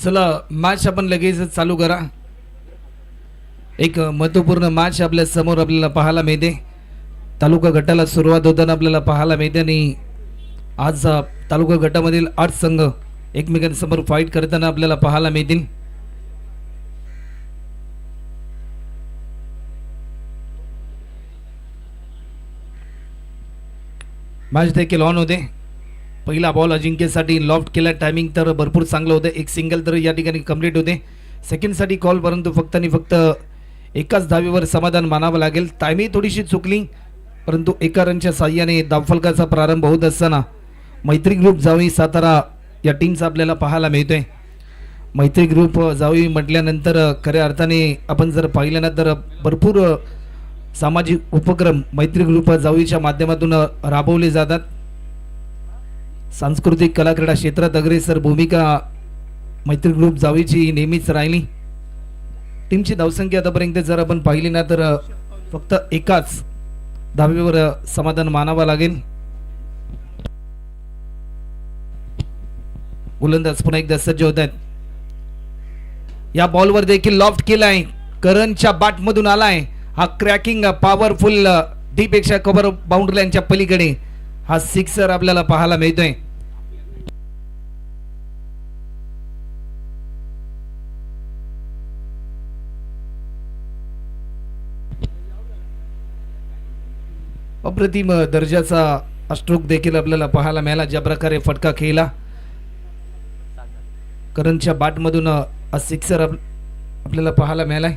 चला मॅच आपण लगेच चालू करा। एक महत्त्वपूर्ण मॅच आपल्या समोर आपल्याला पाहायला मिळते। तालुका गटाला सुरुवात होताना आपल्याला पाहायला मिळते आणि आज तालुका गटामधील 8 संघ एकमेकांसमोर फाईट करताना आपल्याला पाहायला मिळतील। मॅच देखील ऑन होते। पहिला बॉल अजिंक्यसाठी लॉफ्ट केला, टायमिंग तर भरपूर चांगलं होतं, एक सिंगल तर या ठिकाणी कंप्लीट होते। सेकंडसाठी कॉल, परंतु फक्त आणि फक्त एकाच धावेवर समाधान मानावं लागेल। टायमिंग थोडीशी चुकली, परंतु एका रनच्या साह्याने धावफलकाचा प्रारंभ होत असताना मैत्री ग्रुप जावळी सातारा या टीमचा आपल्याला पाहायला मिळतोय। मैत्री ग्रुप जावळी म्हटल्यानंतर खऱ्या अर्थाने आपण जर पाहिलं ना तर भरपूर सामाजिक उपक्रम मैत्री ग्रुप जावळीच्या माध्यमातून राबवले जातात। सांस्कृतिक कला क्रीडा क्षेत्रात अग्रेसर भूमिका मैत्री ग्रुप जावळीची नेहमीच राहिली। टीमची धावसंख्या आतापर्यंत जर आपण पाहिली ना तर फक्त एकाच धावेवर समाधान मानावं लागेल। गोलंदाज पुन्हा एकदा सज्ज होत आहेत। या बॉलवर देखील लॉफ्ट केलाय, करणच्या बॅट मधून आलाय हा क्रॅकिंग पॉवरफुल डी पेक्षा कव्हर बाउंड्री लाईनच्या पलीकडे हा सिक्सर आपल्याला पाहायला मिळतोय। अप्रतिम दर्जाचा स्ट्रोक देखील आपल्याला पाहायला मिळाला। ज्या प्रकारे फटका खेळला करणच्या बॅट मधून सिक्सर आपल्याला पाहायला मिळालाय।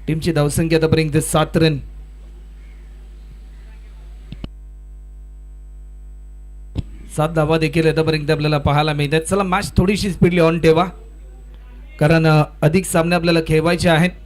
टीमची धावसंख्या आतापर्यंत 7 रन। सात धावा देखील आतापर्यंत आपल्याला पाहायला मिळतात। चला मॅच थोडीशी स्पीडली ऑन ठेवा, कारण अधिक सामने आपल्याला खेळवायचे आहेत।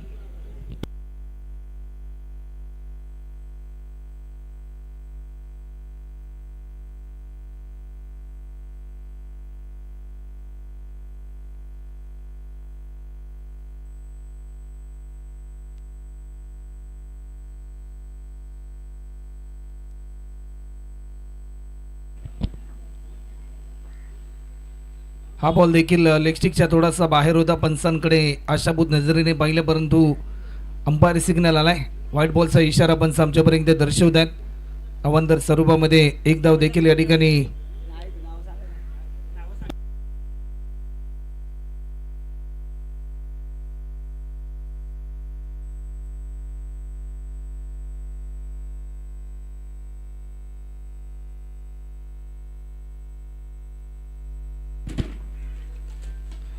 हा बॉल देखील लेगस्टिकच्या थोडासा बाहेर होता। पंचांकडे आशाभूत नजरेने पाहिलं, परंतु अंपायर सिग्नल आलाय। व्हाईट बॉलचा इशारा पंच आमच्यापर्यंत दर्शवत आहेत। अवंतर स्वरूपामध्ये एक धाव देखील या ठिकाणी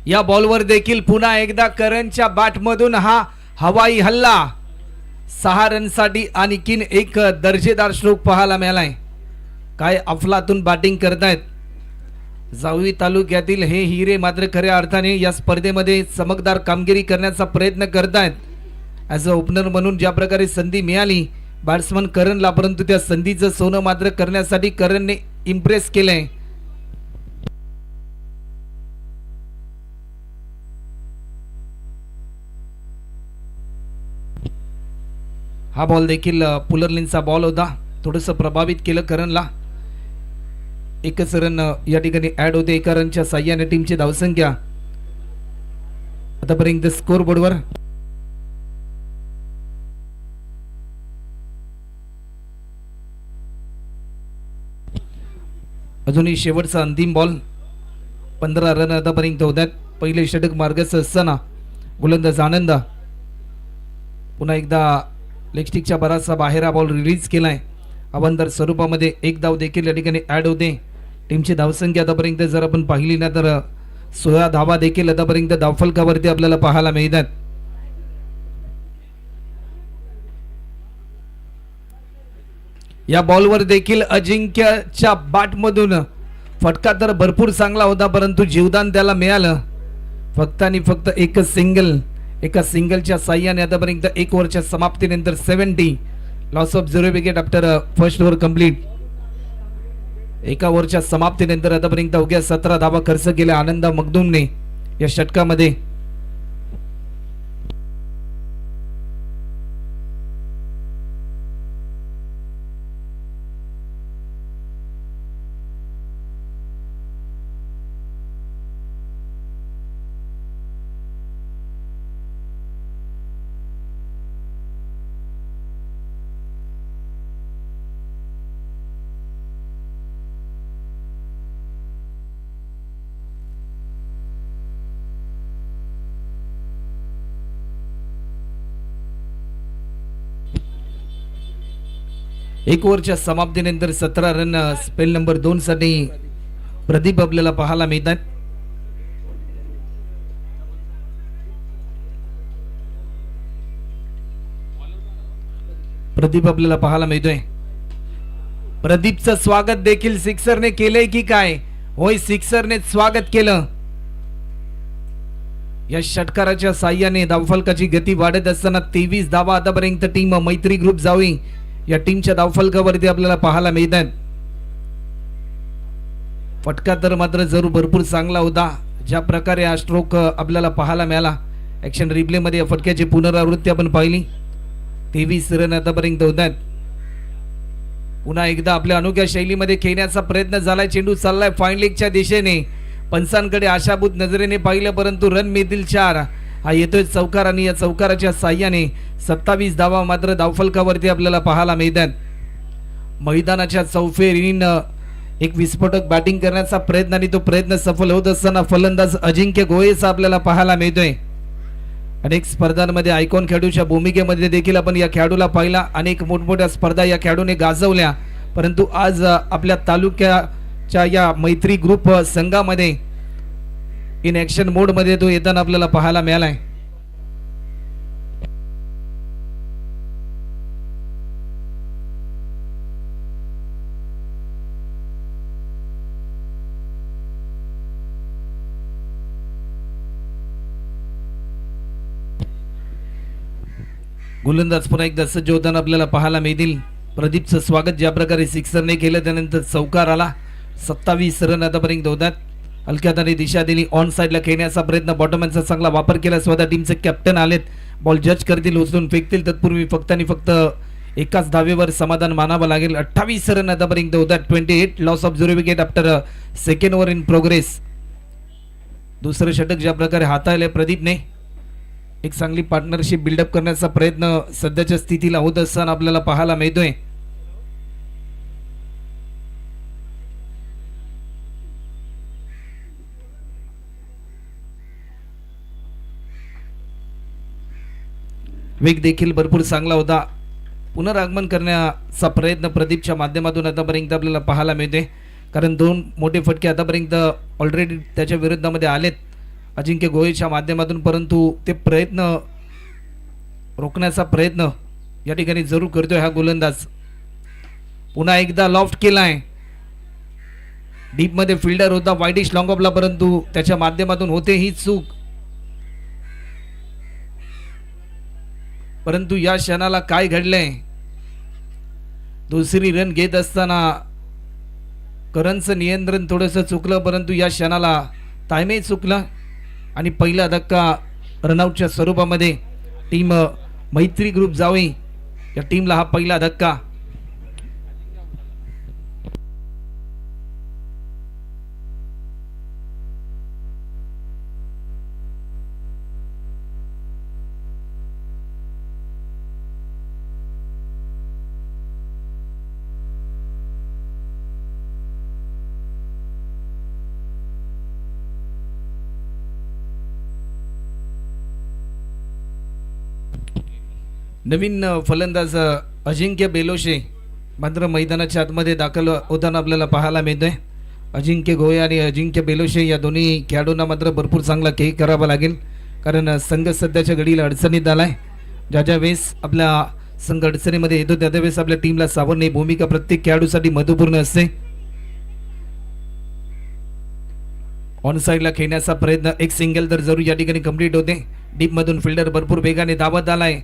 या बॉलवर देखील पुन्हा एकदा करणच्या बॅटमधून हा हवाई हल्ला 6 रनसाठी आणखीन एक दर्जेदार स्ट्रोक पाहायला मिळालाय। काय अफलातून बॅटिंग करतायत जावळी तालुक्यातील हे हिरे, मात्र खऱ्या अर्थाने या स्पर्धेमध्ये चमकदार कामगिरी करण्याचा प्रयत्न करतायत। ॲज अ ओपनर म्हणून ज्या प्रकारे संधी मिळाली बॅट्समन करणला, परंतु त्या संधीचं सोनं मात्र करण्यासाठी करणने इम्प्रेस केलंय। हा बॉल देखील पुलरलिनचा बॉल होता, थोडंसं प्रभावित केलं करणला। एकच रन या ठिकाणी ऍड होते एका रनच्या साह्याने। टीमची धावसंख्या आतापर्यंत स्कोर बोर्डवर अजूनही शेवटचा अंतिम बॉल। 15 रन आतापर्यंत होतात। पहिले षटक मार्गस्थ असताना गोलंदाज आनंद पुन्हा एकदा लेगस्टिकच्या बराचसा बाहेर हा बॉल रिलीज केलाय। अवंतर स्वरूपामध्ये एक धाव देखील या ठिकाणी ऍड होते। टीमची धावसंख्या आतापर्यंत जर आपण पाहिली ना तर 16 धावा देखील आतापर्यंत धावफलकावरती आपल्याला पाहायला मिळतात। या बॉलवर देखील अजिंक्यच्या बॅटमधून फटका तर भरपूर चांगला होता, परंतु जीवदान त्याला मिळालं फक्त आणि फक्त एकच सिंगल। एका सिंगलच्या साह्याने आतापर्यंत 1 ओव्हरच्या समाप्तीनंतर 70 loss of 0 wicket after first over complete. एका ओव्हरच्या समाप्तीनंतर आतापर्यंत अवघ्या 17 धावा खर्च केल्या आनंद मखदूमने या षटकामध्ये। एक ओव्हरच्या समाप्तीनंतर 17 रन स्पेल नंबर 2 साठी प्रदीप आपल्याला पाहायला मिळतात. प्रदीप आपल्याला पाहायला मिळतोय. प्रदीपचं स्वागत देखील सिक्सरने केलंय की काय? होय, सिक्सरने स्वागत केलं. या षटकाराच्या साह्याने धावफलकाची गती वाढत असताना 23 धावा आतापर्यंत टीम मैत्री ग्रुप जावी या टीमच्या धावफलकावरती आपल्याला पाहायला मिळतात. फटका तर मात्र जरूर भरपूर चांगला होता. ज्या प्रकारे हा स्ट्रोक आपल्याला पाहायला मिळाला, ऍक्शन रिप्ले मध्ये या फटक्याची पुनरावृत्ती आपण पाहिली. 23 रन आतापर्यंत होतात. पुन्हा एकदा आपल्या अनोख्या शैलीमध्ये खेळण्याचा प्रयत्न झालाय. चेंडू चाललाय फाईन लेगच्या दिशेने. पंचांकडे आशाभूत नजरेने पाहिलं, परंतु रन मिळतील 4. हा येतोय चौकार आणि या चौकाराच्या साह्याने 27 धावा मात्र धावफलकावरती आपल्याला पाहायला मिळतात. मैदानाच्या चौफेरीन एक विस्फोटक बॅटिंग करण्याचा प्रयत्न आणि तो प्रयत्न सफल होत असताना फलंदाज अजिंक्य गोहेचा आपल्याला पाहायला मिळतोय. अनेक स्पर्धांमध्ये आयकॉन खेळाडूच्या भूमिकेमध्ये देखील आपण या खेळाडूला पाहिला. अनेक मोठमोठ्या स्पर्धा या खेळाडूने गाजवल्या, परंतु आज आपल्या तालुक्याच्या या मैत्री ग्रुप संघामध्ये इन ऍक्शन मोड मध्ये तो येताना आपल्याला पाहायला मिळालाय. गोलंदाज पुन्हा एकदा सज्ज होताना आपल्याला पाहायला मिळतील. प्रदीपचं स्वागत ज्या प्रकारे सिक्सरने केलं, त्यानंतर चौकार आला. 27 रन आतापर्यंत होतात. हलक्यात आणि दिशा दिली. ऑन साईडला खेळण्याचा प्रयत्न, बॉटमॅनचा चांगला वापर केला. स्वतः टीमचे कॅप्टन आलेत. बॉल जज करतील, उचलून फेकतील. तत्पूर्वी फक्त आणि फक्त एकाच धावेवर समाधान मानावं लागेल. 28 रन आतापर्यंत होतात. 28 loss of 0 wicket after second over in progress. दुसरं षटक ज्या प्रकारे हाताळले प्रदीपने, एक चांगली पार्टनरशिप बिल्डअप करण्याचा प्रयत्न सध्याच्या स्थितीला होत असताना आपल्याला पाहायला मिळतोय. वेग देखील भरपूर चांगला होता. पुनरागमन करण्याचा प्रयत्न प्रदीपच्या माध्यमातून आतापर्यंत आपल्याला पाहायला मिळते, कारण 2 मोठे फटके आतापर्यंत ऑलरेडी त्याच्या विरोधामध्ये आलेत अजिंक्य गोहेच्या माध्यमातून, परंतु ते प्रयत्न रोखण्याचा प्रयत्न या ठिकाणी जरूर करतोय हा गोलंदाज. पुन्हा एकदा लॉफ्ट केलाय. डीप मध्ये फिल्डर होता वाईडिश लॉंग ऑफला, परंतु त्याच्या माध्यमातून होते ही चूक. परंतु या क्षणाला काय घडलंय, दुसरी रन घेत असताना करणचं नियंत्रण थोडंसं चुकलं, परंतु या क्षणाला टायमिंग चुकलं आणि पहिला धक्का रनआउटच्या स्वरूपामध्ये टीम मैत्री ग्रुप जावे या टीमला हा पहिला धक्का. नवीन फलंदाज अजिंक्य बेलोशे मात्र मैदानाच्या आतमध्ये दाखल होताना आपल्याला पाहायला मिळतोय. अजिंक्य गोहे आणि अजिंक्य बेलोशे या दोन्ही खेळाडूंना मात्र भरपूर चांगला खेळ करावा लागेल, कारण संघ सध्याच्या घडीला अडचणीत आलाय. ज्या वेळेस आपल्या संघ अडचणीमध्ये येतो त्यावेळेस आपल्या टीमला सावरणे भूमिका प्रत्येक खेळाडूसाठी महत्त्वपूर्ण असते. ऑन साईडला खेळण्याचा प्रयत्न, एक सिंगल तर जरूर या ठिकाणी कंप्लीट होते. डीप मधून फिल्डर भरपूर वेगाने धावत आलाय,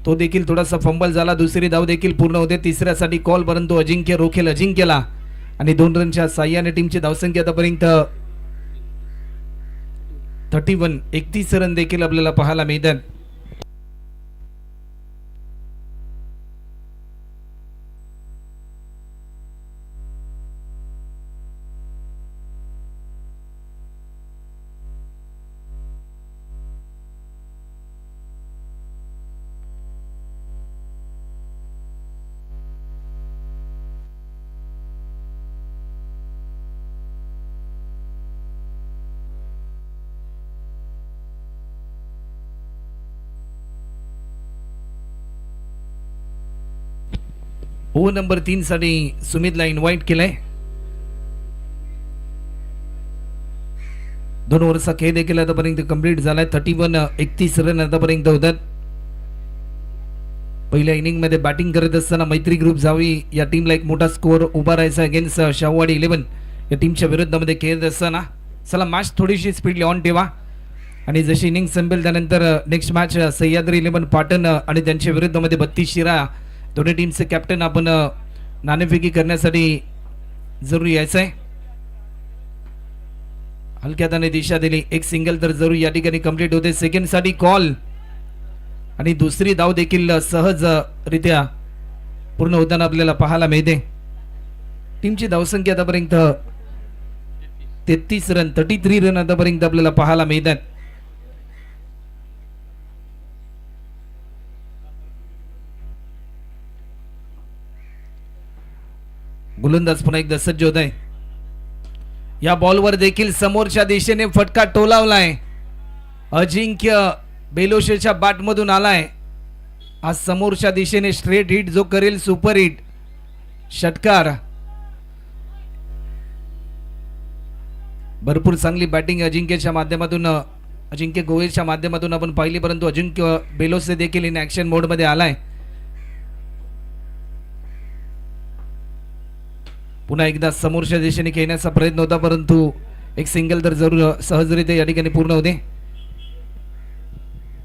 तो देखील थोडासा फंबल झाला. दुसरी धाव देखील पूर्ण होते. तिसऱ्यासाठी कॉल, परंतु अजिंक्य रोखेल अजिंक्यला आणि 2 रनच्या साह्याने टीमची धावसंख्या आतापर्यंत 31 रन देखील आपल्याला पाहायला मिळतात. ओव्हर नंबर 3 साठी सुमितला इन्व्हाइट केलंय. 2 ओव्हरचा खेळ देखील आतापर्यंत कंप्लीट झालाय. 31 रन आतापर्यंत होतात. पहिल्या इनिंग मध्ये बॅटिंग करत असताना मैत्री ग्रुप जावी या टीमला एक मोठा स्कोअर उभा राहायचा अगेन्स्ट शाहूवाडी 11 या टीमच्या विरुद्धमध्ये खेळत असताना. चला मॅच थोडीशी स्पीडली ऑन ठेवा आणि जशी इनिंग संपेल त्यानंतर नेक्स्ट मॅच सह्याद्री 11 पाटण आणि त्यांच्या विरुद्धमध्ये 32 शिरा दोन्ही टीमचे कॅप्टन आपण नाणेफेकी करण्यासाठी जरूर यायचं आहे. हलक्या हाताने दिशा दिली. एक सिंगल तर जरूर या ठिकाणी कंप्लीट होते. सेकंड साठी कॉल आणि दुसरी धाव देखील सहजरित्या पूर्ण होताना आपल्याला पाहायला मिळते. टीमची धावसंख्या आतापर्यंत 33 रन आतापर्यंत आपल्याला पाहायला मिळतात. गोलंदाज पुन्हा एकदा सज्ज होत आहे. या बॉलवर देखील समोरच्या दिशेने फटका टोलावलाय. अजिंक्य बेलोशेच्या बॅटमधून आलाय. आज समोरच्या दिशेने स्ट्रेट हिट जो करेल सुपर हिट षटकार. भरपूर चांगली बॅटिंग अजिंक्यच्या माध्यमातून अजिंक्य गोयलच्या माध्यमातून आपण पाहिली, परंतु अजिंक्य बेलोसे देखील इन ऍक्शन मोड मध्ये आलाय. पुन्हा एकदा समोरच्या दिशेने खेळण्याचा प्रयत्न होता, परंतु एक सिंगल तर जरूर सहजरित्या या ठिकाणी पूर्ण होते.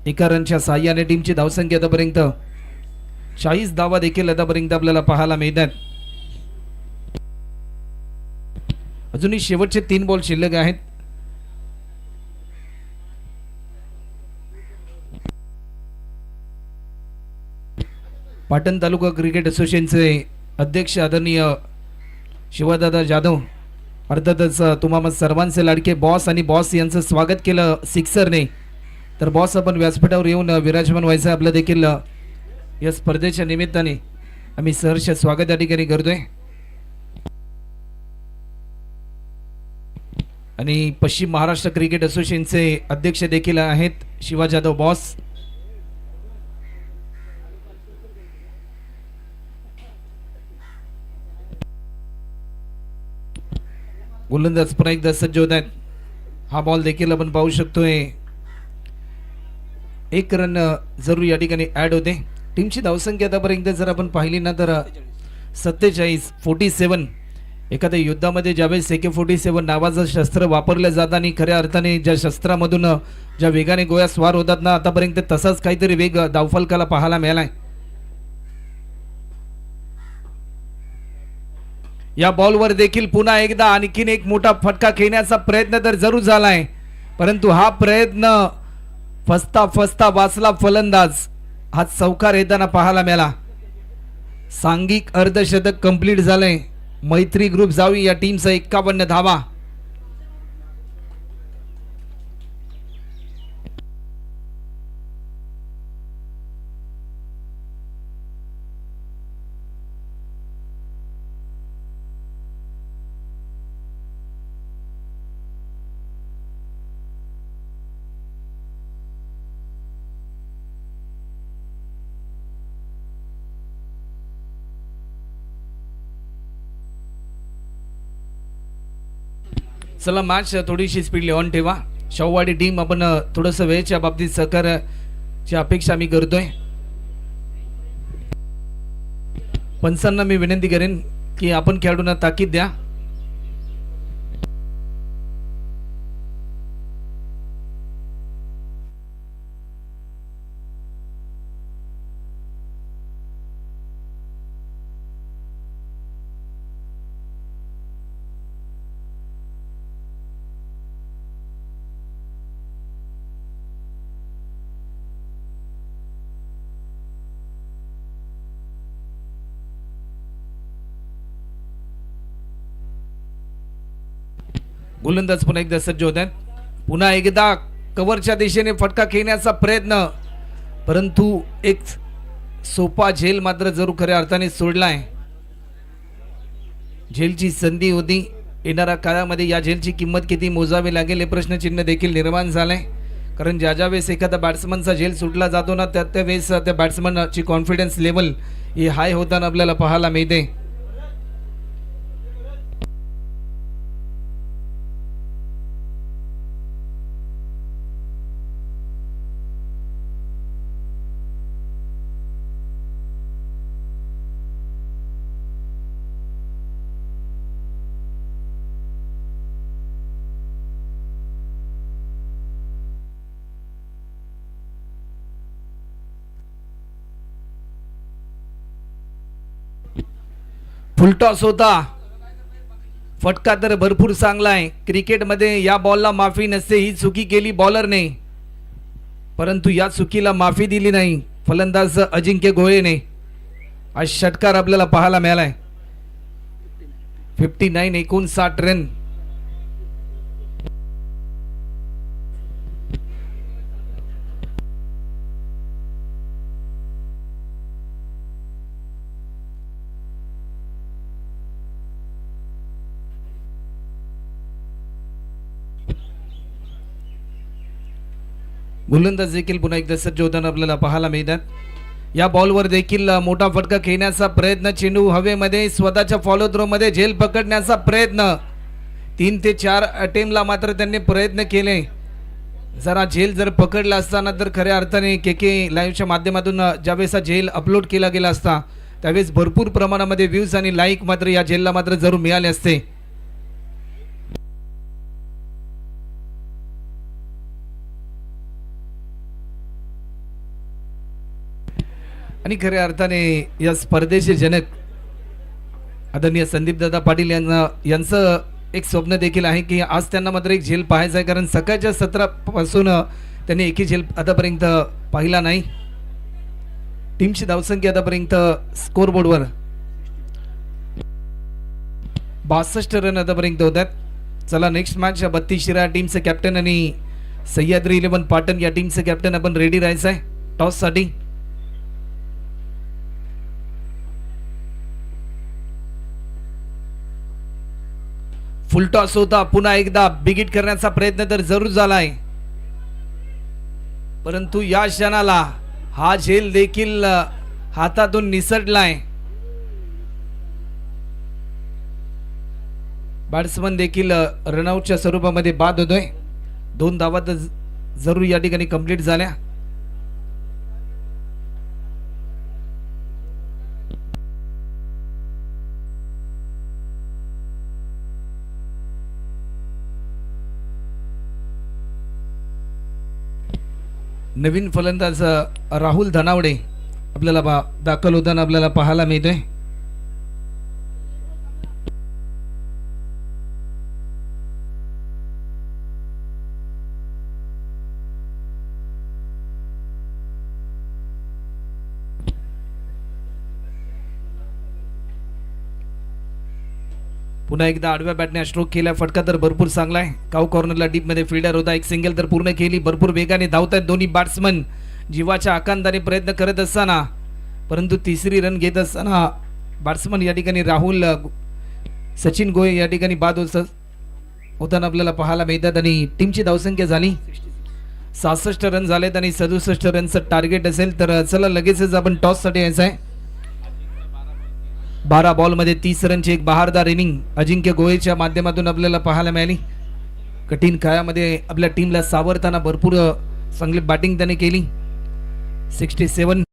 एका रनच्या साह्याने टीमची धावसंख्या आतापर्यंत 40 धावा देखील आतापर्यंत आपल्याला पाहायला मिळतात. अजूनही शेवटचे 3 बॉल शिल्लक आहेत. पाटण तालुका क्रिकेट असोसिएशनचे अध्यक्ष आदरणीय शिवादादा जाधव, अर्थातच तुम्हा सर्वांचे लाडके बॉस आणि बॉस यांचं स्वागत केलं सिक्सरने. तर बॉस आपण व्यासपीठावर येऊन विराजमान व्हायचं आपलं देखील या स्पर्धेच्या निमित्ताने आम्ही सहर्ष स्वागत या ठिकाणी करतोय. आणि पश्चिम महाराष्ट्र क्रिकेट असोसिएशनचे अध्यक्ष देखील आहेत शिवा जाधव बॉस. गोलंदाज पुन्हा एकदा सज्ज होत आहेत. हा बॉल देखील आपण पाहू शकतोय. 1 रन जरूर या ठिकाणी ऍड होते. टीमची धावसंख्या आतापर्यंत जर आपण पाहिली ना तर 47 एखाद्या युद्धामध्ये ज्यावेळेस AK-47 नावाचं शस्त्र वापरलं जातं आणि खऱ्या अर्थाने ज्या शस्त्रामधून ज्या वेगाने गोळ्या स्वार होतात ना, आतापर्यंत तसाच काहीतरी वेग धावफलकाला पाहायला मिळालाय. या बॉलवर देखील पुन्हा एकदा आणखीन एक मोठा फटका खेळण्याचा प्रयत्न तर जरूर झालाय, परंतु हा प्रयत्न फसता वाचला फलंदाज. हा चौकार येताना पाहायला मिळाला. सांघिक अर्धशतक कंप्लीट झालंय. मैत्री ग्रुप जावी या टीमचा 51 धावा. चला मॅच थोडीशी स्पीडली ऑन ठेवा. शाहूवाडी टीम आपण थोडंसं वेळेच्या बाबतीत सहकार्याची अपेक्षा मी करतोय. पंचांना मी विनंती करेन की आपण खेळाडूंना ताकीद द्या. गोलंदाज पुन्हा एकदा सज्ज होत आहेत. पुन्हा एकदा कव्हरच्या दिशेने फटका खेळण्याचा प्रयत्न, परंतु एक सोपा झेल मात्र जरूर खऱ्या अर्थाने सोडलाय. झेलची संधी होती. येणाऱ्या काळामध्ये या झेलची किंमत किती मोजावी लागेल हे प्रश्नचिन्ह देखील निर्माण झालंय. कारण ज्या ज्या वेळेस एखादा बॅट्समनचा झेल सुटला जातो ना त्या त्या वेळेस त्या बॅट्समनची कॉन्फिडन्स लेवल ही हाय होताना आपल्याला पाहायला मिळते. फुलटॉस होता. फटका तर भरपूर चांगला आहे. क्रिकेटमध्ये या बॉलला माफी नसते. ही चुकी केली बॉलरने, परंतु या चुकीला माफी दिली नाही फलंदाज अजिंक्य गोयेने. आज षटकार आपल्याला पाहायला मिळालाय. 59 59 रन. गोलंदाज देखील पुन्हा एकदा सज्ज होताना आपल्याला पाहायला मिळतात. या बॉलवर देखील मोठा फटका खेळण्याचा प्रयत्न. चेंडू हवेमध्ये स्वतःच्या फॉलो थ्रो मध्ये झेल पकडण्याचा प्रयत्न. 3 ते 4 अटेम्प्टला मात्र त्यांनी प्रयत्न केले. जरा झेल जर पकडला असताना तर खऱ्या अर्थाने के लाईव्हच्या माध्यमातून ज्यावेळेस हा झेल अपलोड केला गेला असता त्यावेळेस भरपूर प्रमाणामध्ये व्ह्यूज आणि लाईक मात्र या झेलला मात्र जरूर मिळाले असते. आणि खऱ्या अर्थाने या स्पर्धेचे जनक आदरणीय संदीपदादा पाटील यांचं एक स्वप्न देखील आहे की आज त्यांना मात्र एक झेल पाहायचा आहे. कारण सकाळच्या सत्रापासून त्यांनी एकही झेल आतापर्यंत पाहिला नाही. टीमची धावसंख्या आतापर्यंत स्कोरबोर्डवर 62 रन आतापर्यंत होतात. चला नेक्स्ट मॅच 32 शिरा टीमचे कॅप्टन आणि सह्याद्री 11 पाटण या टीमचे कॅप्टन आपण रेडी राहायचं आहे टॉससाठी. फुल टॉस होता. पुन्हा एकदा बिगिट करण्याचा प्रयत्न तर जरूर झालाय, परंतु या क्षणाला हा झेल देखील हातातून निसटलाय. बॅट्समन देखील रनआउटच्या स्वरूपामध्ये बाद होतोय. 2 धावा तर जरूर या ठिकाणी कंप्लीट झाल्या. नवीन फलंदाज राहुल धनावडे आपल्याला दाखल होताना आपल्याला पाहायला मिळतोय. पुन्हा एकदा आडव्या बॅटने स्ट्रोक केला. फटका तर भरपूर चांगला आहे. काऊ कॉर्नरला डीप मध्ये फिल्डर होता. एक सिंगल तर पूर्ण केली. भरपूर वेगाने धावतात दोन्ही बॅट्समन जीवाच्या आकांताने प्रयत्न करत असताना, परंतु तिसरी रन घेत असताना बॅट्समन या ठिकाणी राहुल सचिन गोये या ठिकाणी बाद होताना आपल्याला पाहायला मिळतात. आणि टीमची धावसंख्या झाली 66 रन झालेत आणि 67 रनचं टार्गेट असेल तर चला लगेचच आपण टॉससाठी यायचं आहे. 12 बॉलमध्ये 30 रनची एक बहारदार इनिंग अजिंक्य गोयेच्या माध्यमातून आपल्याला पाहायला मिळाली. कठीण काळामध्ये आपल्या टीमला सावरताना भरपूर चांगली बॅटिंग त्याने केली. 67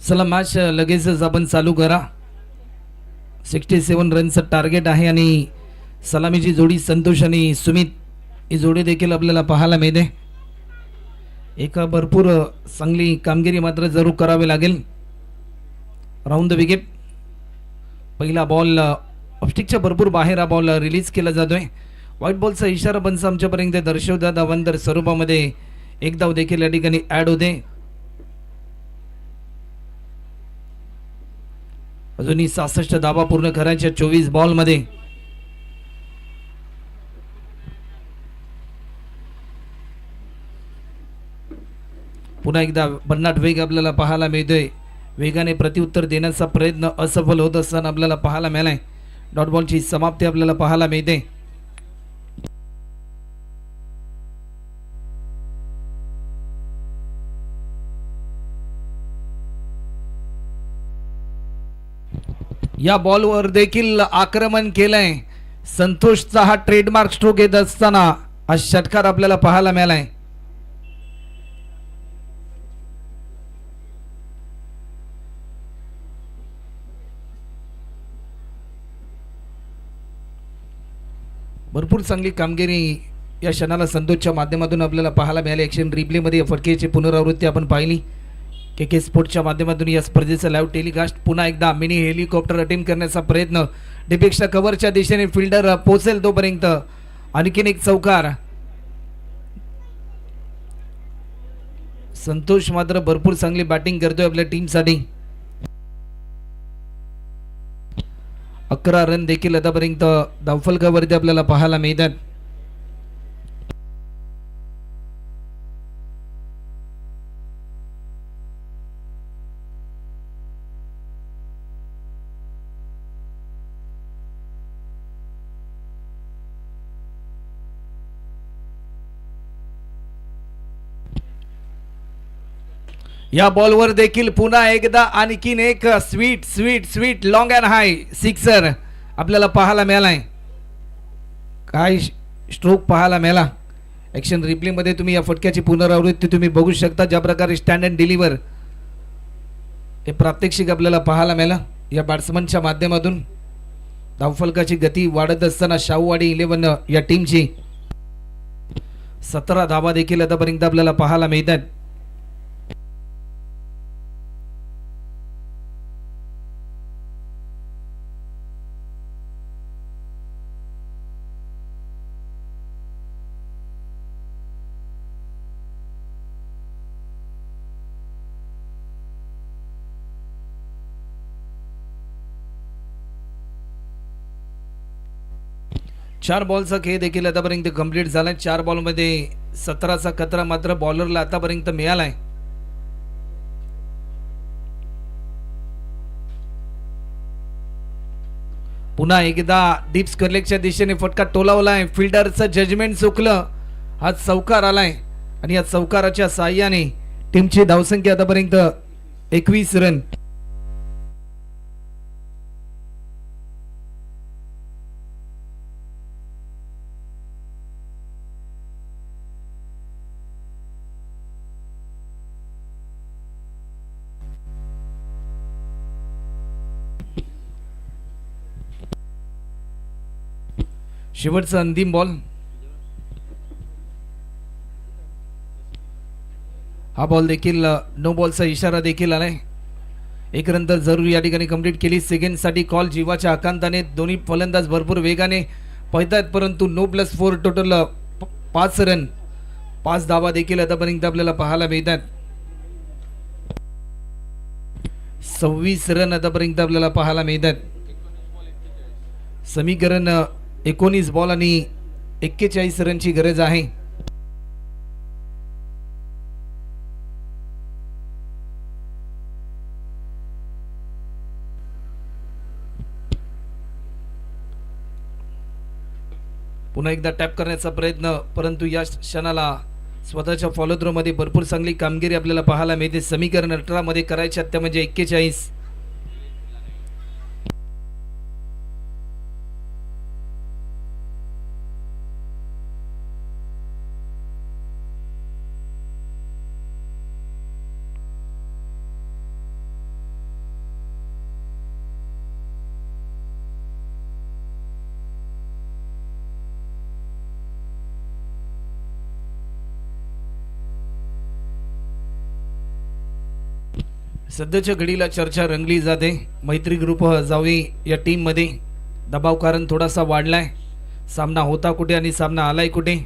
चला मॅच लगेचच आपण चालू करा. 67 रनचं टार्गेट आहे आणि सलामीची जोडी संतोष आणि सुमित ही जोडी देखील आपल्याला पाहायला मिळते. एक भरपूर चांगली कामगिरी मात्र जरूर करावी लागेल. Round the wicket. पहिला बॉल ऑफस्टिकच्या भरपूर बाहेर हा बॉल रिलीज केला जातोय. व्हाईट बॉलचा इशारा पंच आमच्यापर्यंत दर्शवतात. धावांतर स्वरूपामध्ये एक धाव देखील या ठिकाणी ऍड होते. अजूनही 66 धावा पूर्ण करायच्या 24 बॉल मध्ये. पुन्हा एकदा भन्नाट वेग आपल्याला पाहायला मिळतोय. वेगाने प्रत्युत्तर देण्याचा प्रयत्न असफल होत असताना आपल्याला पाहायला मिळालाय. डॉट बॉलची समाप्ती आपल्याला पाहायला मिळते. या बॉलवर देखील आक्रमण केलंय. संतोषचा हा ट्रेडमार्क स्ट्रोक येत असताना हा षटकार आपल्याला पाहायला मिळालाय. भरपूर चांगली कामगिरी या क्षणाला संतोषच्या माध्यमातून आपल्याला पाहायला मिळाली. ॲक्शन रिप्लेमध्ये फटकेची पुनरावृत्ती आपण पाहिली. के स्पोर्ट्सच्या माध्यमातून या स्पर्धेचं लाईव्ह टेलिकास्ट. पुन्हा एकदा मिनी हेलिकॉप्टर अटेम्प्ट करण्याचा प्रयत्न. डिपेक्षा कव्हरच्या दिशेने फिल्डर पोहोचेल तोपर्यंत आणखीन एक चौकार. संतोष मात्र भरपूर चांगली बॅटिंग करतोय आपल्या टीमसाठी. 11 रन देखील आतापर्यंत धावफलकावरती आपल्याला पाहायला मिळतात. या बॉलवर देखील पुन्हा एकदा आणखीन एक sweet sweet sweet long and high sixer आपल्याला पाहायला मिळालाय. काय स्ट्रोक पाहायला मिळाला. ॲक्शन रिप्लेमध्ये तुम्ही या फटक्याची पुनरावृत्ती तुम्ही बघू शकता. ज्या प्रकारे स्टँड अँड डिलिव्हर हे प्रात्यक्षिक आपल्याला पाहायला मिळालं या बॅट्समनच्या माध्यमातून. धावफलकाची गती वाढत असताना शाहूवाडी 11 या टीमची 17 धावा देखील आतापर्यंत आपल्याला पाहायला मिळतात. चार बॉलचा खेळ देखील आतापर्यंत कंप्लीट झालाय. 4 बॉलमध्ये 17चा खतरा मात्र बॉलरला आतापर्यंत मिळालाय. पुन्हा एकदा डीप स्क्वेअरलेगच्या दिशेने फटका टोलावलाय. फिल्डरचं जजमेंट चुकलं. हा चौकार आलाय आणि या चौकाराच्या साहाय्याने टीमची धावसंख्या आतापर्यंत 21 रन. शेवटचा अंतिम बॉल. हा बॉल देखील नो बॉलचा इशारा देखील आलाय. एक रन तर जरूर या ठिकाणी कंप्लीट केली. सेकंडसाठी कॉल जीवाच्या आकांताने. दोन्ही फलंदाज भरपूर वेगाने पळतायत परंतु नो +4 टोटल 5 रन 5 धावा देखील आतापर्यंत आपल्याला पाहायला मिळतात. 26 रन आतापर्यंत आपल्याला पाहायला मिळतात. समीकरण 19 बॉल आणि 41 रनची गरज आहे. पुन्हा एकदा टॅप करण्याचा प्रयत्न परंतु या क्षणाला स्वतःच्या फॉलो थ्रो मध्ये भरपूर चांगली कामगिरी आपल्याला पाहायला मिळते. समीकरण 18 मध्ये करायचे त्या म्हणजे 41. सध्याच्या घडीला चर्चा रंगली जाते मैत्री ग्रुप जावी या टीममध्ये दबाव कारण थोडासा वाढलाय. सामना होता कुठे आणि सामना आलाय कुठे.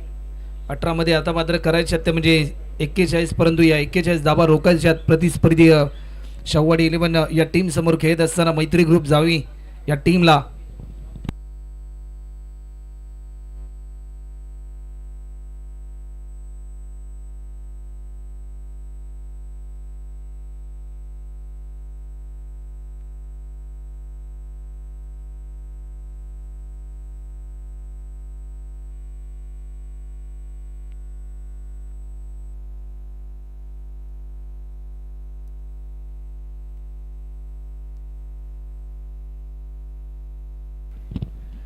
18 मध्ये आता मात्र करायचे ते म्हणजे 41, परंतु या 41 धाबा रोखायच्यात. प्रतिस्पर्धी शव्वाडी 11 या टीम समोर खेळत असताना मैत्री ग्रुप जावी या टीमला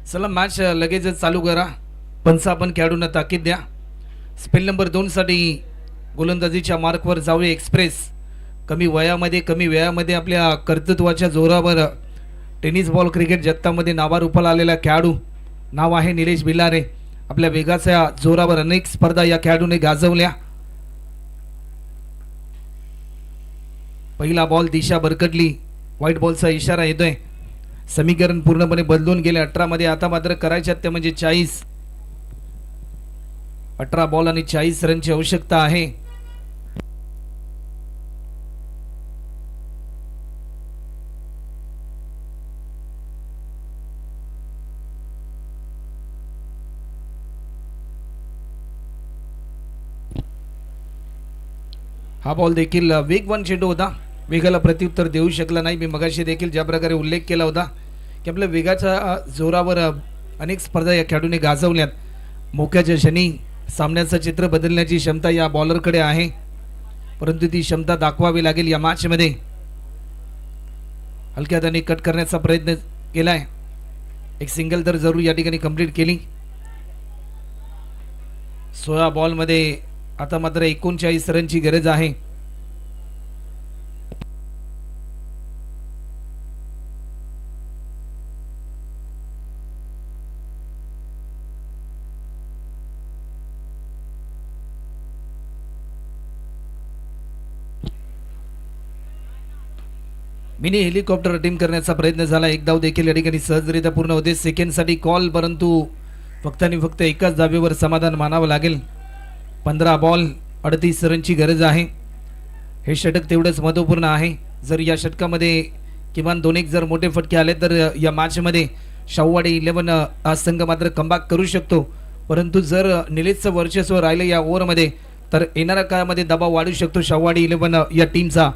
चला मॅच लगेचच चालू करा. पंच आपण खेळाडूंना ताकीद द्या. स्पेल नंबर 2 साठी गोलंदाजीच्या मार्कवर जावे एक्सप्रेस. कमी वयामध्ये कमी वेळामध्ये आपल्या कर्तृत्वाच्या जोरावर टेनिस बॉल क्रिकेट जगतामध्ये नावारूपाला आलेला खेळाडू नाव आहे निलेश बिलारे. आपल्या वेगाच्या जोरावर अनेक स्पर्धा या खेळाडूने गाजवल्या. पहिला बॉल दिशा भरकटली. व्हाईट बॉलचा इशारा येतोय. समीकरण पूर्णपणे बदलून गेले. 18 मध्ये आता मात्र करायच्यात ते म्हणजे 40. 18 बॉल आणि 40 रनची आवश्यकता आहे. हा बॉल देखील वेगवान चेंडू होता. वेगाला प्रत्युत्तर देऊ शकला नाही. मी मगाशी देखील ज्या प्रकारे उल्लेख केला होता की आपल्या वेगाच्या जोरावर अनेक स्पर्धा या खेळाडूने गाजवल्यात. मोक्याच्या क्षणी सामन्याचं चित्र बदलण्याची क्षमता या बॉलरकडे आहे, परंतु ती क्षमता दाखवावी लागेल या मॅचमध्ये. हलक्या हाताने कट करण्याचा प्रयत्न केलाय. एक सिंगल तर जरूर या ठिकाणी कंप्लीट केली. 16 बॉलमध्ये आता मात्र 39 रनची गरज आहे. मिनी हेलिकॉप्टर अटेम्प्ट करण्याचा प्रयत्न झाला. एक धाव देखील या ठिकाणी सहजरित्या पूर्ण होते. सेकंडसाठी कॉल, परंतु फक्त आणि फक्त एकाच धावेवर समाधान मानावं लागेल. 15 बॉल 38 रनची गरज आहे. हे षटक तेवढंच महत्त्वपूर्ण आहे. जर या षटकामध्ये किमान 2-1 जर मोठे फटके आले तर या मॅचमध्ये शव्वाडी 11 हा संघ मात्र कमबॅक करू शकतो. परंतु जर निलेशचं वर्चस्व राहिलं या ओव्हरमध्ये तर येणाऱ्या काळामध्ये दबाव वाढू शकतो शव्वाडी 11 या टीमचा.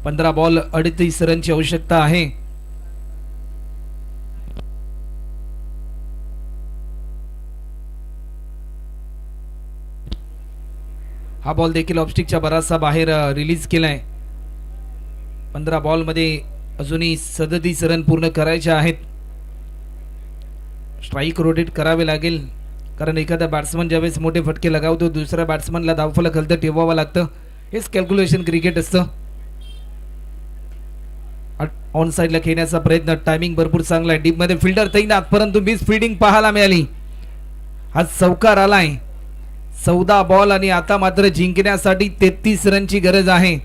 15 बॉल 38 रनची आवश्यकता आहे. हा बॉल देखील ऑफस्टिकच्या बराचसा बाहेर रिलीज केलाय. 15 बॉलमध्ये अजूनही 37 रन पूर्ण करायचे आहेत. स्ट्राईक रोटेट करावे लागेल, कारण एखादा बॅट्समन ज्यावेळेस मोठे फटके लगावतो दुसऱ्या बॅट्समनला धावफलक हलतं ठेवावं लागतं. हेच कॅल्क्युलेशन क्रिकेट असतं. ऑन साइडला खेळण्याचा प्रयत्न. टायमिंग भरपूर चांगला आहे. डीपमध्ये फिल्डर तैनात, परंतु मिस फिल्डिंग पाहायला मिळाली. हा चौकार आलाय. 14 बॉल आणि आता मात्र जिंकण्यासाठी 33 रनची गरज आहे.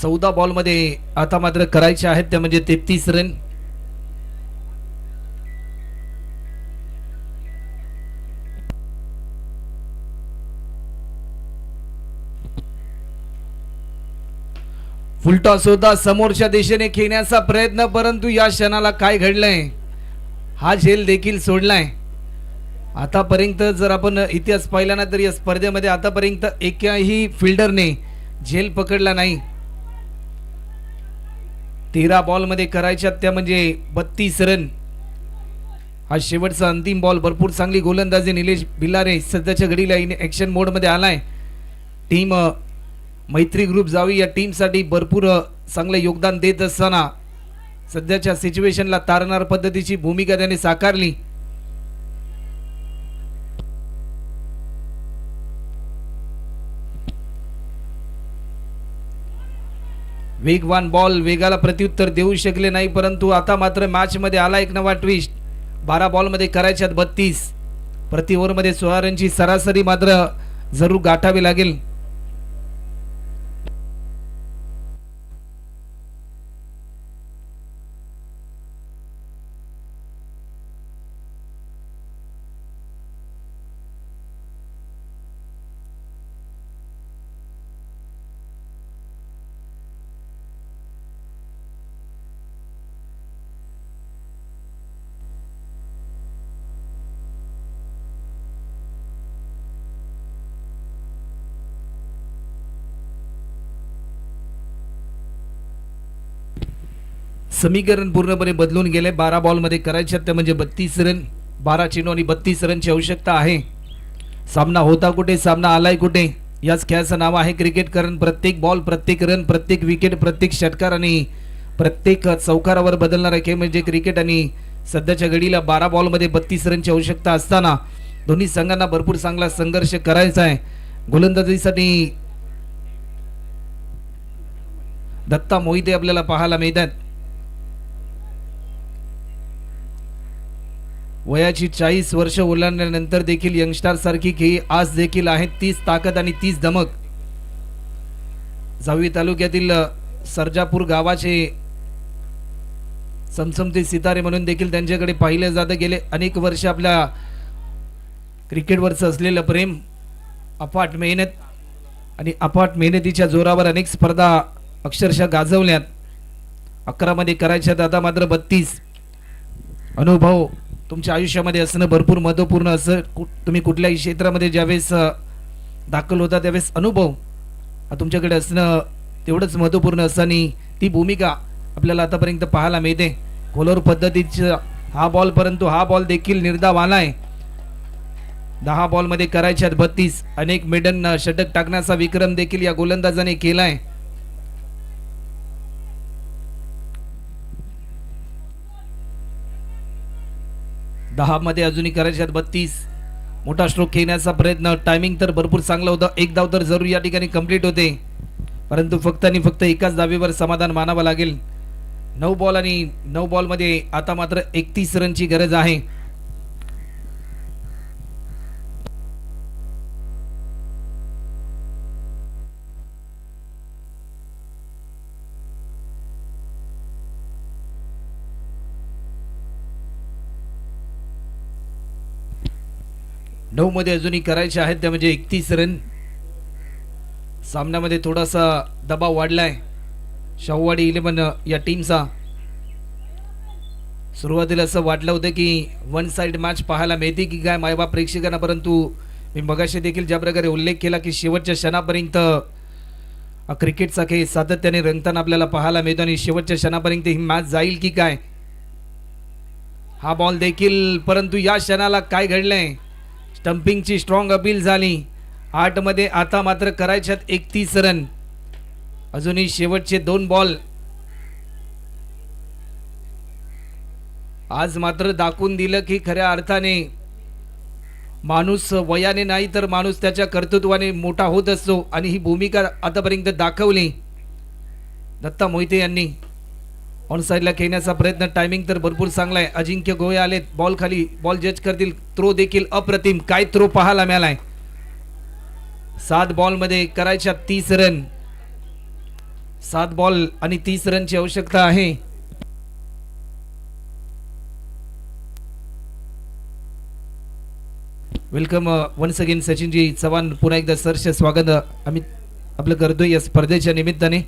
चौदा बॉलमध्ये आता मात्र करायचे आहेत ते म्हणजे 33 रन. फुलटॉस होता समोरच्या दिशेने खेळण्याचा प्रयत्न, परंतु या क्षणाला काय घडलंय, हा झेल देखील सोडलाय. आतापर्यंत जर आपण इतिहास पाहिला ना तर या स्पर्धेमध्ये आतापर्यंत एकही फिल्डरने झेल पकडला नाही. 13 बॉलमध्ये करायच्या त्या म्हणजे 32 रन. हा शेवटचा अंतिम बॉल. भरपूर चांगली गोलंदाजी निलेश बिलारे सध्याच्या घडीला ॲक्शन मोडमध्ये आलाय. टीम मैत्री ग्रुप जावी या टीमसाठी भरपूर चांगलं योगदान देत असताना सध्याच्या सिच्युएशनला तारणार पद्धतीची भूमिका त्याने साकारली. वेगवान बॉल वेगाला प्रत्युत्तर देऊ शकले नाही, परंतु आता मात्र मॅच मध्ये आला एक नवा ट्विस्ट. 12 बॉलमध्ये करायच्यात 32, प्रति ओव्हरमध्ये 16 रनची सरासरी मात्र जरूर गाठावी लागेल. समीकरण पूर्णपणे बदलून गेले. 12 बॉलमध्ये करायचे ते म्हणजे 32 रन, 12 चेंडू आणि 32 रनची आवश्यकता आहे. सामना होता कुठे, सामना आलाय कुठे, याच खेळाचं नाव आहे क्रिकेट. कारण प्रत्येक बॉल, प्रत्येक रन, प्रत्येक विकेट, प्रत्येक षटकार आणि प्रत्येक चौकारावर बदलणारा खेळ म्हणजे क्रिकेट. आणि सध्याच्या घडीला 12 बॉलमध्ये 32 रनची आवश्यकता असताना दोन्ही संघांना भरपूर चांगला संघर्ष करायचा आहे. गोलंदाजीसाठी दत्ता मोहिते आपल्याला पाहायला मिळतात. वयाची 40 वर्ष ओलांडल्यानंतर देखील यंगस्टार सारखी खेळी आज देखील आहेत. 30 ताकद आणि 30 धमक. जावळी तालुक्यातील सर्जापूर गावाचे समसमते सितारे म्हणून देखील त्यांच्याकडे पाहिले जाते. गेले अनेक वर्ष आपल्या क्रिकेटवरचं असलेलं प्रेम, अफाट मेहनत आणि अफाट मेहनतीच्या जोरावर अनेक स्पर्धा अक्षरशः गाजवल्यात. 11 मध्ये करायच्यात आता मात्र 32. अनुभव तुमच्या आयुष्यामध्ये असणं भरपूर महत्त्वपूर्ण. असं तुम्ही कुठल्याही क्षेत्रामध्ये ज्यावेळेस दाखल होता त्यावेळेस अनुभव तुमच्याकडे असणं तेवढंच महत्त्वपूर्ण असं. आणि ती भूमिका आपल्याला आतापर्यंत पाहायला मिळते. खोलवर पद्धतीचा हा बॉल, परंतु हा बॉल देखील निर्धाव आलाय. 10 बॉलमध्ये करायच्यात 32. अनेक मेडन षटक टाकण्याचा विक्रम देखील या गोलंदाजाने केलाय. 10 मध्ये अजूनही करायच्यात 32. मोठा स्ट्रोक खेळण्याचा प्रयत्न, टायमिंग तर भरपूर चांगलं होतं. एक धाव तर जरूर या ठिकाणी कंप्लीट होते, परंतु फक्त आणि फक्त एकाच धावेवर समाधान मानावं लागेल. 9 बॉल आणि 9 बॉलमध्ये आता मात्र 31 रनची गरज आहे. नऊ मध्ये अजूनही करायचे आहेत त्या म्हणजे 31 रन. सामन्यामध्ये थोडासा दबाव वाढलाय शाहूवाडी 11 या टीमचा. सुरुवातीला असं वाटलं होतं की वन साइड मॅच पाहायला मिळते की काय मायबाप प्रेक्षकांना, परंतु मी मगाशी देखील ज्या प्रकारे उल्लेख केला की शेवटच्या क्षणापर्यंत क्रिकेटचा खेळ सातत्याने रंगताना आपल्याला पाहायला मिळतो आणि शेवटच्या क्षणापर्यंत ही मॅच जाईल की काय. हा बॉल देखील, परंतु या क्षणाला काय घडलंय, स्टंपिंगची स्ट्रॉंग अपील झाली. 8 मध्ये आता मात्र करायच्यात 31 रन. अजूनही शेवटचे 2 बॉल. आज मात्र दाखवून दिलं की खऱ्या अर्थाने माणूस वयाने नाही तर माणूस त्याच्या कर्तृत्वाने मोठा होत असतो आणि ही भूमिका आतापर्यंत दाखवली दत्ता मोहिते यांनी. ऑन साइडला खेळण्याचा प्रयत्न, टायमिंग तर भरपूर चांगला आहे. अजिंक्य गोळे आलेत बॉल खाली, बॉल जज करतील. थ्रो देखील अप्रतिम, काय थ्रो पाहायला मिळालाय. 7 बॉलमध्ये करायच्या 30 रन. 7 बॉल आणि 30 रनची आवश्यकता आहे. वेलकम वन्स अगेन सचिनजी चव्हाण, पुन्हा एकदा सरस स्वागत आम्ही आपलं करतोय या स्पर्धेच्या निमित्ताने.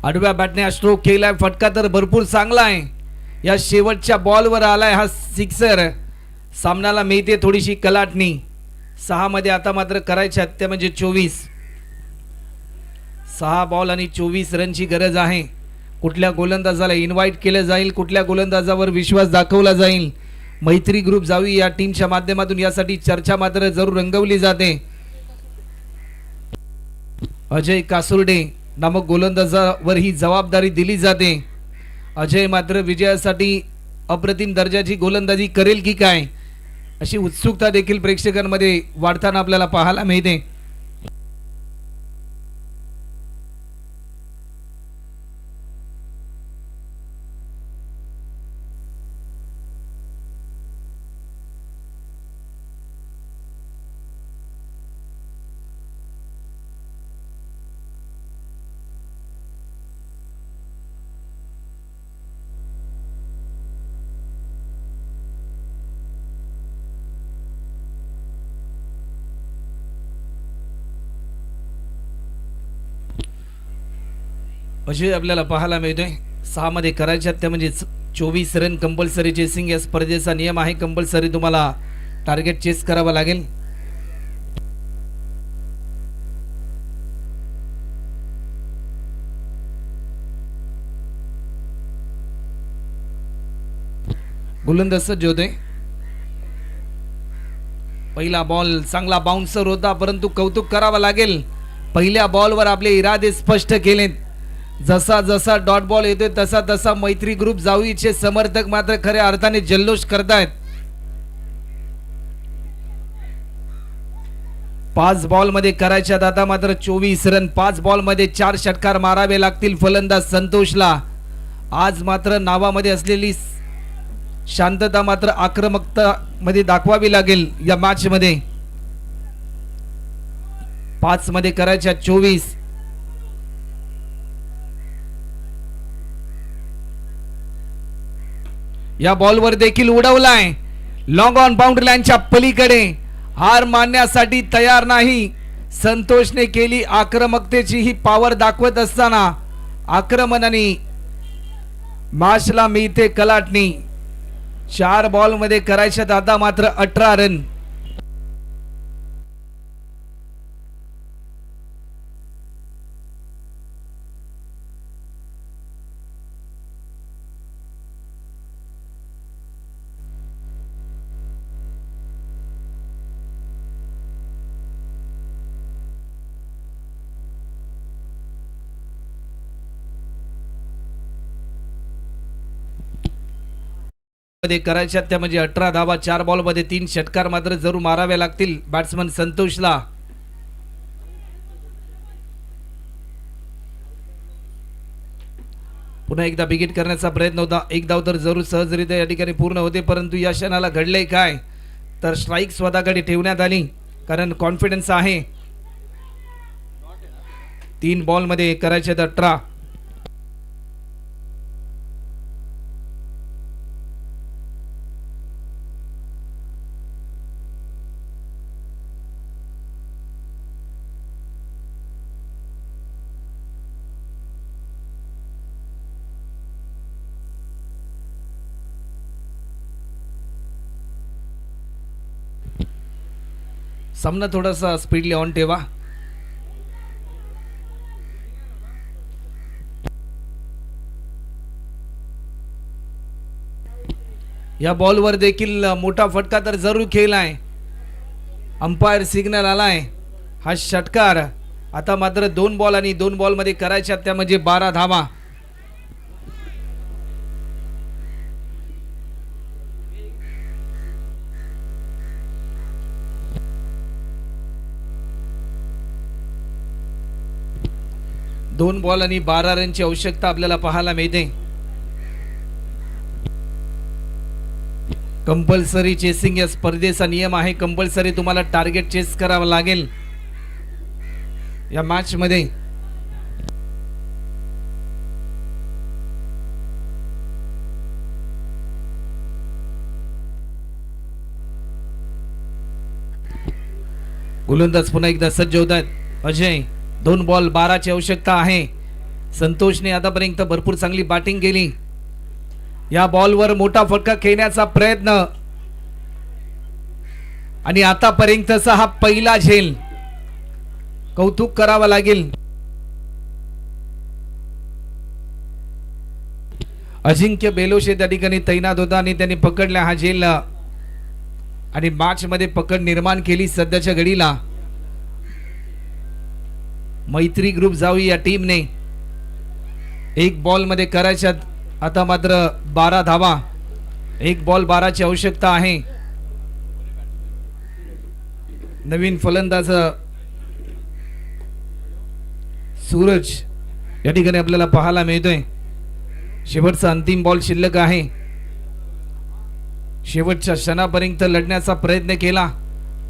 आडव्या बॅटने स्ट्रोक केलाय, फटका तर भरपूर चांगला आहे. या शेवटच्या बॉलवर आलाय हा सिक्सर. सामन्याला मिळते थोडीशी कलाटणी. 6 मध्ये आता मात्र करायचे हत्या म्हणजे 24. 6 बॉल आणि 24 रनची गरज आहे. कुठल्या गोलंदाजाला इन्व्हाइट केलं जाईल, कुठल्या गोलंदाजावर विश्वास दाखवला जाईल, मैत्री ग्रुप जावी या टीमच्या माध्यमातून यासाठी चर्चा मात्र जरूर रंगवली जाते. अजय कासुर्डे नामक गोलंदाजावर ही जबाबदारी दिली जाते. अजय मात्र विजयासाठी अप्रतिम दर्जाची गोलंदाजी करेल की काय अशी उत्सुकता देखील प्रेक्षकांमध्ये वाढताना आपल्याला पाहायला मिळते. अजय आपल्याला पाहायला मिळतोय 6 मध्ये करायच्यात त्या म्हणजे 24 रन कंपल्सरी चेसिंग या स्पर्धेचा नियम आहे. कंपल्सरी तुम्हाला टार्गेट चेस करावा लागेल. गोलंदाज सज्ज होते. पहिला बॉल चांगला बाउन्सर होता परंतु कौतुक करावं लागेल पहिल्या बॉलवर आपले इरादे स्पष्ट केलेत. जसा जसा डॉट बॉल येतोय तसा तसा मैत्री ग्रुप जावीचे समर्थक मात्र खऱ्या अर्थाने जल्लोष करतायत. 5 बॉल मध्ये करायच्यात आता मात्र 24 रन. 5 बॉल मध्ये 4 षटकार मारावे लागतील फलंदाज संतोषला. आज मात्र नावामध्ये असलेली शांतता मात्र आक्रमकता मध्ये दाखवावी लागेल या मॅच मध्ये. 5 मध्ये करायच्या 24. या बॉलवर देखील उडवलाय लॉंग ऑन बाउंड्री लाईनच्या पलीकडे. हार मानण्यासाठी तयार नाही. संतोषने केली आक्रमकतेची ही पॉवर दाखवत असताना आक्रमणाने मॅचला मिळते कलाटणी. 4 बॉल मध्ये करायच्यात आता मात्र 18 रन. मध्ये करायच्यात त्या म्हणजे 18 धावा. 4 बॉल मध्ये 3 षटकार मात्र जरूर मारावे लागतील बॅट्समन संतोषला. पुन्हा एकदा बिगिट करण्याचा प्रयत्न होता. एक धाव तर जरूर सहजरित्या या ठिकाणी पूर्ण होते परंतु या क्षणाला घडले काय तर स्ट्राईक स्वतःकडे ठेवण्यात आली कारण कॉन्फिडन्स आहे. 3 बॉल मध्ये करायच्यात 18. सामना थोडासा स्पीडली ऑन ठेवा. या बॉलवर देखील मोठा फटका तर जरूर खेळलाय. अंपायर सिग्नल आलाय. हा षटकार. आता मात्र 2 बॉल आणि 2 बॉल मध्ये करायच्या त्या म्हणजे 12 धावा. दोन बॉल आणि 12 रनची आवश्यकता आपल्याला पाहायला मिळते. कंपल्सरी चेसिंग या स्पर्धेचा नियम आहे. कंपल्सरी तुम्हाला टार्गेट चेस करावं लागेल या मॅच मध्ये. गोलंदाज पुन्हा एकदा सज्ज होत आहेत. अजय 2 बॉल 12 ची आवश्यकता आहे. संतोषने आतापर्यंत भरपूर चांगली बॅटिंग केली. या बॉलवर मोठा फटका खेळण्याचा प्रयत्न आणि आतापर्यंतचा हा पहिला झेल. कौतुक करावा लागेल. अजिंक्य बेलोशे त्या ठिकाणी तैनात होता आणि त्यांनी पकडला हा झेल आणि मॅच मध्ये पकड निर्माण केली सध्याच्या घडीला मैत्री ग्रुप जावी या टीमने एक बॉल मध्ये करायच्या आता मात्र 12 धावा एक बॉल 12 ची आवश्यकता आहे नवीन फलंदाज सूरज या ठिकाणी आपल्याला पाहायला मिळतोय शेवटचा अंतिम बॉल शिल्लक आहे शेवटच्या क्षणापर्यंत लढण्याचा प्रयत्न केला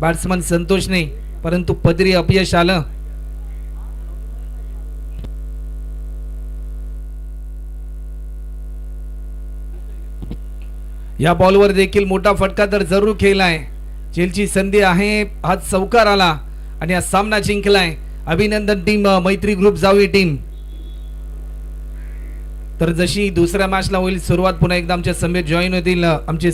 बॅट्समन संतोषने परंतु पदरी अपयश आलं या बॉलवर देखील मोठा फटका तर जरूर खेळलाय झेलची संधी आहे हात चौकार आला आणि हा सामना जिंकलाय अभिनंदन टीम मैत्री ग्रुप जावी टीम तर जशी दुसऱ्या मॅचला होईल सुरुवात पुन्हा एकदा आमच्या समेत जॉईन होतील आमचे